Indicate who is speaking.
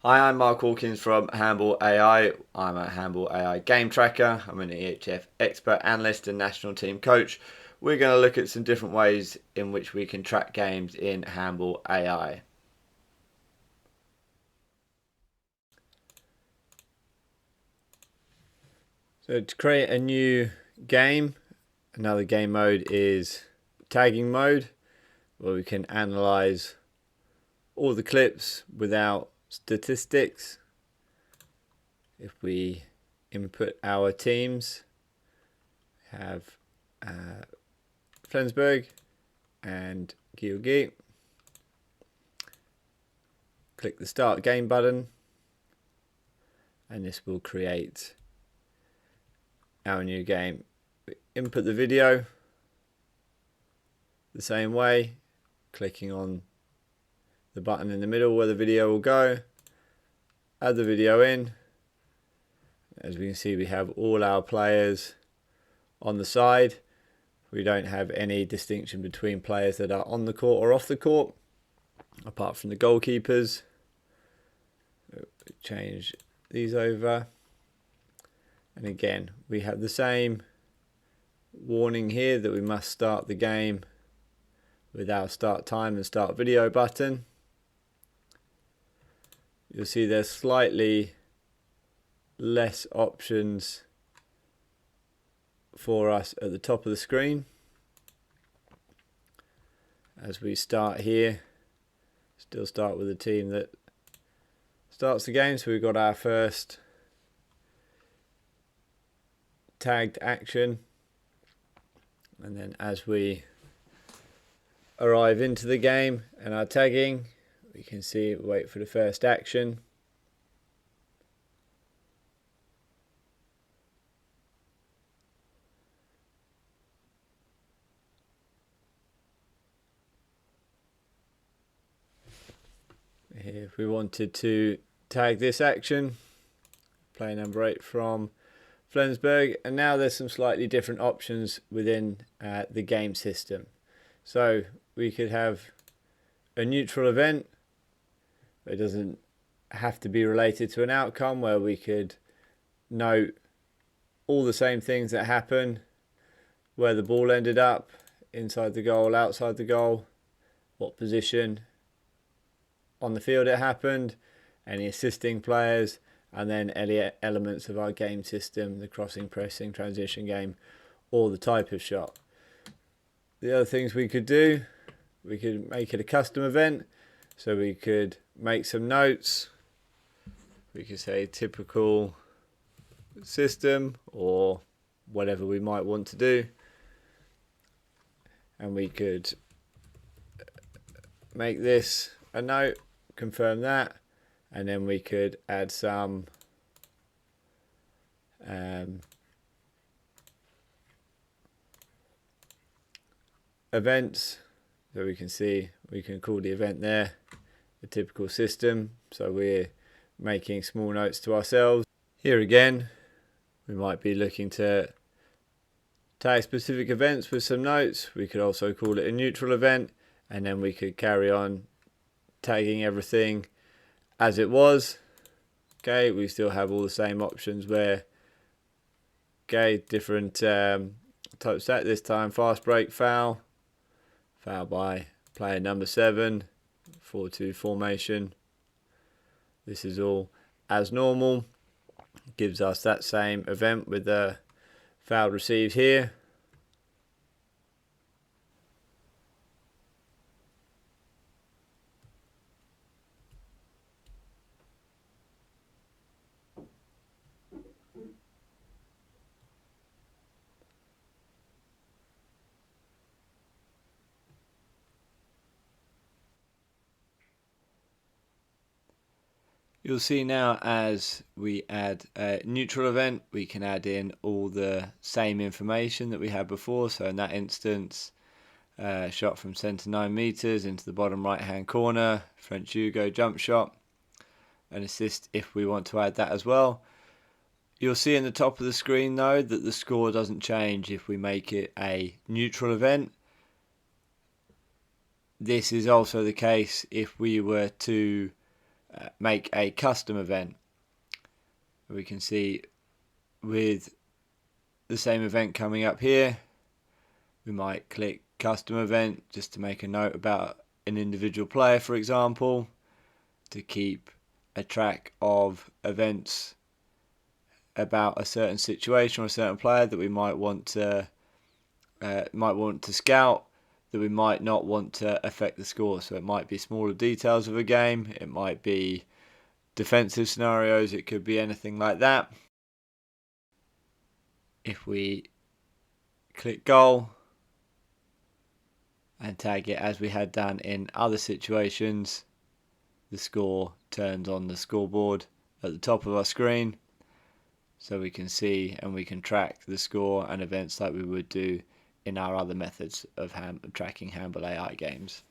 Speaker 1: Hi, I'm Mark Hawkins from Handball.ai. I'm a Handball.ai game tracker. I'm an EHF expert analyst and national team coach. We're going to look at some different ways in which we can track games in Handball.ai. So to create a new game, another game mode is tagging mode, where we can analyze all the clips without statistics. If we input our teams, have Flensburg and Georgi. Click the start game button and this will create our new game. Input the video the same way, clicking on the button in the middle where the video will go, add the video in. As we can see, we have all our players on the side. We don't have any distinction between players that are on the court or off the court, apart from the goalkeepers. Change these over, and again we have the same warning here that we must start the game with our start time and start video button. You'll see there's slightly less options for us at the top of the screen. As we start here, still start with the team that starts the game. So we've got our first tagged action, and then as we arrive into the game and our tagging, we can see wait for the first action. Here, if we wanted to tag this action, play number 8 from Flensburg, and now there's some slightly different options within the game system. So we could have a neutral event. It doesn't have to be related to an outcome, where we could note all the same things that happen, where the ball ended up, inside the goal, outside the goal, what position on the field it happened, any assisting players, and then any elements of our game system, the crossing, pressing, transition game, or the type of shot. The other things we could do, we could make it a custom event, so we could make some notes. We could say typical system or whatever we might want to do, and we could make this a note, confirm that, and then we could add some events. So we can see, we can call the event there the typical system, so we're making small notes to ourselves. Here again, we might be looking to tag specific events with some notes. We could also call it a neutral event, and then we could carry on tagging everything as it was. Okay, we still have all the same options where, okay, different type stat. This time fast break foul by player number 7, 4-2 formation. This is all as normal. Gives us that same event with the foul received here. You'll see now as we add a neutral event, we can add in all the same information that we had before. So in that instance, shot from centre 9 meters into the bottom right hand corner, French Hugo jump shot, an assist if we want to add that as well. You'll see in the top of the screen though that the score doesn't change if we make it a neutral event. This is also the case if we were to make a custom event. We can see with the same event coming up here, we might click custom event just to make a note about an individual player, for example, to keep a track of events about a certain situation or a certain player that we might want to scout, that we might not want to affect the score. So it might be smaller details of a game, it might be defensive scenarios, it could be anything like that. If we click goal and tag it as we had done in other situations, the score turns on the scoreboard at the top of our screen, so we can see and we can track the score and events like we would do in our other methods of tracking Handball.ai games.